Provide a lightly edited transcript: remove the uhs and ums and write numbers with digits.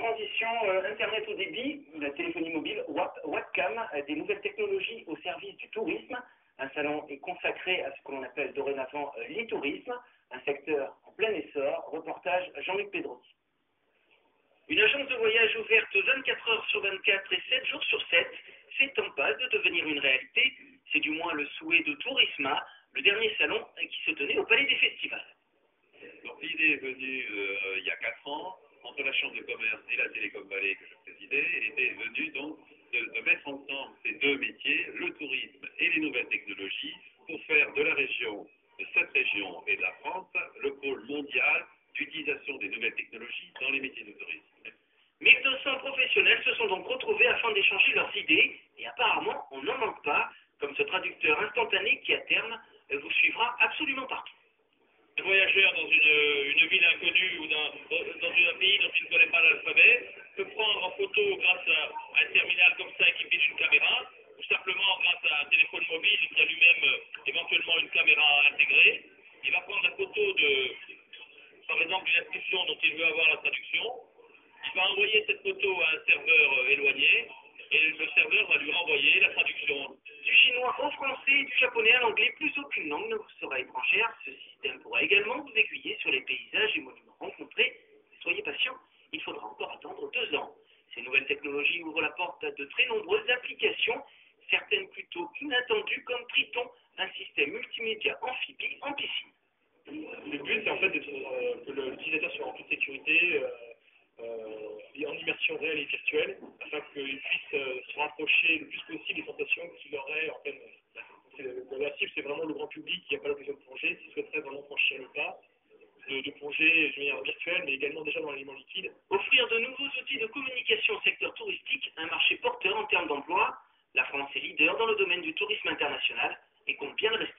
transition Internet au débit, la téléphonie mobile, webcam, des nouvelles technologies au service du tourisme. Un salon est consacré à ce que l'on appelle dorénavant l'e-tourisme, un secteur en plein essor. Reportage Jean-Luc Pedrotti. Une agence de voyage ouverte 24 heures sur 24 et 7 jours sur 7, c'est en passe de devenir une réalité. C'est du moins le souhait de Tourisma, le dernier salon qui se tenait au Palais des Festivals. Donc l'idée est venue il y a 4 ans, entre la Chambre de commerce et la Télécom Vallée que je présidais, et était venue donc de mettre ensemble ces deux métiers, le tourisme et les nouvelles technologies, pour faire de la région, de cette région et de la France, le pôle mondial d'utilisation des nouvelles technologies dans les métiers du tourisme. 1200 professionnels se sont donc retrouvés afin d'échanger leurs idées, et apparemment on n'en manque pas, comme ce traducteur instantané qui à terme vous suivra absolument partout. Un voyageur dans une ville inconnue ou dans un pays dont il ne connaît pas l'alphabet peut prendre en photo grâce à un terminal comme ça équipé d'une caméra, ou simplement grâce à un téléphone mobile qui a lui-même éventuellement une caméra intégrée. Il va prendre la photo par exemple, d'une inscription dont il veut avoir la traduction. Il va envoyer cette photo à un serveur éloigné et le serveur va lui renvoyer la traduction. Du chinois au français, du japonais à l'anglais, plus aucune langue ne vous sera étrangère. Ce système pourra également vous aiguiller sur les paysages et monuments rencontrés. Soyez patient, il faudra encore attendre 2 ans. Ces nouvelles technologies ouvrent la porte à de très nombreuses applications, certaines plutôt inattendues comme Triton, un système multimédia amphibie en piscine. Le but, c'est en fait que l'utilisateur soit en toute sécurité, en immersion réelle et virtuelle, afin qu'il puisse se rapprocher le plus possible des sensations qu'il aurait en pleine mer. La cible, c'est vraiment le grand public qui n'a pas l'occasion de plonger, qui souhaiterait vraiment franchir le pas, de plonger de manière virtuelle, mais également déjà dans l'élément liquide. Offrir de nouveaux outils de communication au secteur touristique, un marché porteur en termes d'emploi. La France est leader dans le domaine du tourisme international et compte bien le rester.